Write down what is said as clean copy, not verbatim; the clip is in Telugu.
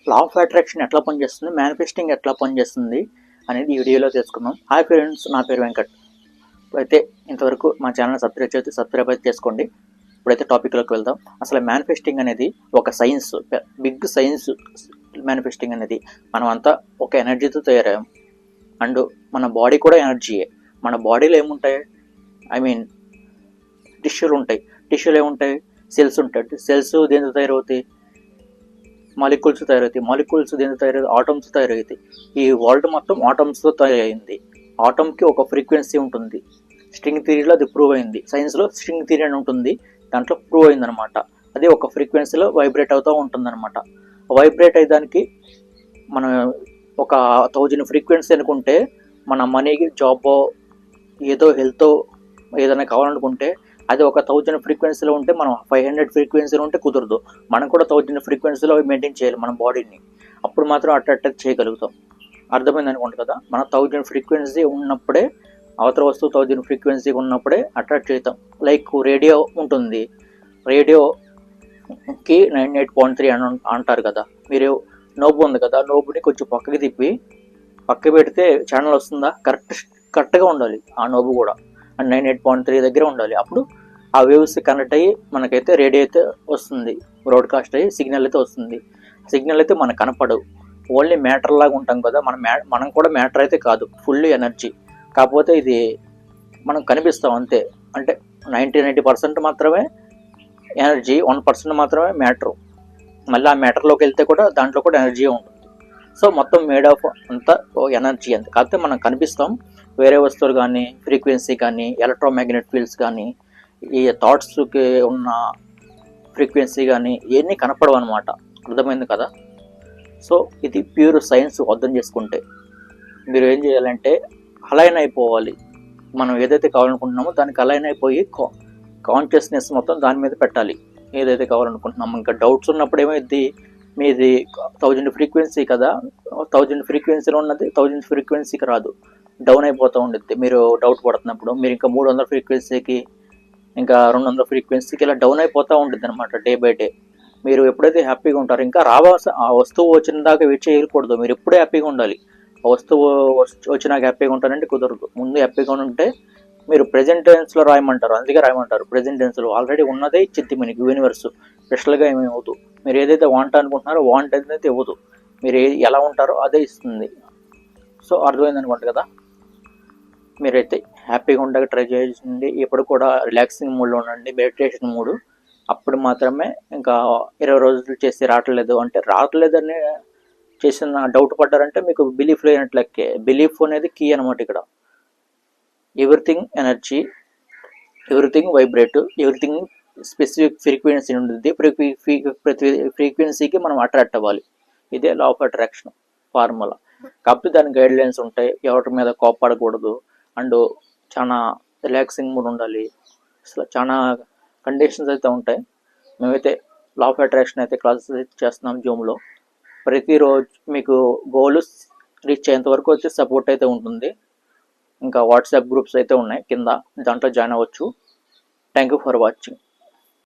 లా ఆఫ్ అట్రాక్షన్ ఎట్లా పనిచేస్తుంది, మేనిఫెస్టింగ్ ఎట్లా పనిచేస్తుంది అనేది ఈ వీడియోలో తెలుసుకుందాం. హాయ్ ఫ్రెండ్స్, నా పేరు వెంకట్. అయితే ఇంతవరకు మా ఛానల్ సబ్స్క్రైబ్ అయితే చేసుకోండి. ఇప్పుడైతే టాపిక్లోకి వెళ్దాం. అసలు మేనిఫెస్టింగ్ అనేది ఒక సైన్స్, బిగ్ సైన్స్. మేనిఫెస్టింగ్ అనేది మనం అంతా ఒక ఎనర్జీతో తయారయ్యాం. అండ్ మన బాడీ కూడా ఎనర్జీయే. మన బాడీలో ఏముంటాయి, టిష్యూలు ఉంటాయి. టిష్యూలు ఏముంటాయి, సెల్స్ ఉంటాయి. సెల్స్ దేంతో తయారవుతాయి, మాలిక్యూల్స్ తయారవుతాయి. మాలిక్యూల్స్ దేంతో తయారవుతాయి, ఆటమ్స్ తయారవుతాయి. ఈ వరల్డ్ మొత్తం ఆటమ్స్తో తయారైంది. ఆటమ్కి ఒక ఫ్రీక్వెన్సీ ఉంటుంది. స్ట్రింగ్ థియరీలో అది ప్రూవ్ అయింది. సైన్స్లో స్ట్రింగ్ థియరీ అని ఉంటుంది, దాంట్లో ప్రూవ్ అయిందనమాట. అది ఒక ఫ్రీక్వెన్సీలో వైబ్రేట్ అవుతూ ఉంటుందన్నమాట. వైబ్రేట్ అయ్యేదానికి మనం ఒక 1000 ఫ్రీక్వెన్సీ అనుకుంటే, మన మనీకి, జాబ్, ఏదో హెల్త్ ఏదైనా కావాలనుకుంటే అది ఒక 1000 ఫ్రీక్వెన్సీలో ఉంటే, మనం 500 ఫ్రీక్వెన్సీలో ఉంటే కుదరదు. మనం కూడా 1000 ఫ్రీక్వెన్సీలో మెయింటైన్ చేయాలి మన బాడీని. అప్పుడు మాత్రం అట్రాక్ట్ చేయగలుగుతాం. అర్థమైంది అనుకోండి కదా. మనం 1000 ఫ్రీక్వెన్సీ ఉన్నప్పుడే, అవతల వస్తువు 1000 ఫ్రీక్వెన్సీ ఉన్నప్పుడే అట్రాక్ట్ చేస్తాం. లైక్ రేడియో ఉంటుంది, రేడియోకి 98.3 అని అంటారు కదా. మీరు నోబు ఉంది కదా, నోబుని కొంచెం పక్కకి తిప్పి పక్క పెడితే ఛానల్ వస్తుందా, కరెక్ట్గా ఉండాలి. ఆ నోబు కూడా 98.3 దగ్గర ఉండాలి. అప్పుడు ఆ వేవ్స్ కనెక్ట్ అయ్యి మనకైతే రేడియో అయితే వస్తుంది, బ్రాడ్కాస్ట్ అయ్యి సిగ్నల్ అయితే వస్తుంది. సిగ్నల్ అయితే మనకు కనపడవు, ఓన్లీ మ్యాటర్ లాగా ఉంటాం కదా. మనం కూడా మ్యాటర్ అయితే కాదు, ఫుల్ ఎనర్జీ. కాకపోతే ఇది మనం కనిపిస్తాం అంతే. అంటే 90% మాత్రమే ఎనర్జీ, 1% మాత్రమే మ్యాటర్. మళ్ళీ ఆ మ్యాటర్లోకి వెళ్తే కూడా దాంట్లో కూడా ఎనర్జీ ఉంటుంది. సో మొత్తం మేడ్ ఆఫ్ అంతా ఎనర్జీ అంతే. కాకపోతే మనం కనిపిస్తాం. వేరే వస్తువులు కానీ, ఫ్రీక్వెన్సీ కానీ, ఎలక్ట్రోమాగ్నెటిక్ ఫీల్డ్స్ కానీ, ఈ థాట్స్కి ఉన్న ఫ్రీక్వెన్సీ కానీ ఇవన్నీ కనపడవు అనమాట. అర్థమైంది కదా. సో ఇది ప్యూర్ సైన్స్. అర్థం చేసుకుంటే మీరు ఏం చేయాలంటే అలైన్ అయిపోవాలి. మనం ఏదైతే కావాలనుకుంటున్నామో దానికి అలైన్ అయిపోయి కాన్షియస్నెస్ మొత్తం దాని మీద పెట్టాలి, ఏదైతే కావాలనుకుంటున్నామో. ఇంకా డౌట్స్ ఉన్నప్పుడు ఏమైంది, మీది 1000 ఫ్రీక్వెన్సీ కదా, 1000 ఫ్రీక్వెన్సీలో ఉన్నది 1000 ఫ్రీక్వెన్సీకి రాదు, డౌన్ అయిపోతూ ఉంటుంది. మీరు డౌట్ పడుతున్నప్పుడు మీరు ఇంకా 300 ఫ్రీక్వెన్సీకి, ఇంకా 200 ఫ్రీక్వెన్సీకి ఇలా డౌన్ అయిపోతూ ఉంటుంది అనమాట, డే బై డే. మీరు ఎప్పుడైతే హ్యాపీగా ఉంటారో, ఇంకా ఆ వస్తువు వచ్చిన దాకా వెయిట్ చేయకూడదు. మీరు ఎప్పుడే హ్యాపీగా ఉండాలి. ఆ వస్తువు వచ్చినాక హ్యాపీగా ఉంటారంటే కుదరదు. ముందు హ్యాపీగా ఉంటే మీరు ప్రెజెంట్ టెన్స్లో రాయమంటారు, అందుకే రాయమంటారు. ప్రెజెంట్ టెన్స్లో ఆల్రెడీ ఉన్నదే ఇచ్చింది మనకి యూనివర్స్. స్పెషల్గా ఏమీ ఇవ్వదు. మీరు ఏదైతే వాంట్ అనుకుంటున్నారో వాంట్ అయితే ఇవ్వదు. మీరు ఎలా ఉంటారో అదే ఇస్తుంది. సో అర్థమైంది అనుకోండి కదా. మీరైతే హ్యాపీగా ఉండక ట్రై చేయండి. ఎప్పుడు కూడా రిలాక్సింగ్ మూడ్లో ఉండండి, మెడిటేషన్ మూడు. అప్పుడు మాత్రమే. ఇంకా 20 రోజులు చేసి రావట్లేదని చేసిన డౌట్ పడ్డారంటే మీకు బిలీఫ్ లేనట్లెక్కే. బిలీఫ్ అనేది కీ అనమాట ఇక్కడ. Everything energy, everything vibrate, everything specific frequency ఉంటుంది. ప్రతి ఫ్రీక్వెన్సీకి మనం అట్రాక్ట్ అవ్వాలి. ఇదే లా ఆఫ్ అట్రాక్షన్ ఫార్ములా. కాకపోతే దాని గైడ్ లైన్స్ ఉంటాయి. ఎవరి మీద కోప్పడకూడదు, అండ్ చాలా రిలాక్సింగ్ మూడ్ ఉండాలి. అసలు చాలా కండిషన్స్ అయితే ఉంటాయి. మేమైతే లా ఆఫ్ అట్రాక్షన్ అయితే క్లాసెస్ అయితే చేస్తున్నాం జూమ్లో. ప్రతిరోజు మీకు గోల్ రీచ్ అయ్యేంత వరకు వచ్చి సపోర్ట్ అయితే ఉంటుంది. ఇంకా వాట్సాప్ గ్రూప్స్ అయితే ఉన్నాయి కింద, దాంట్లో జాయిన్ అవ్వచ్చు. Thank you for watching.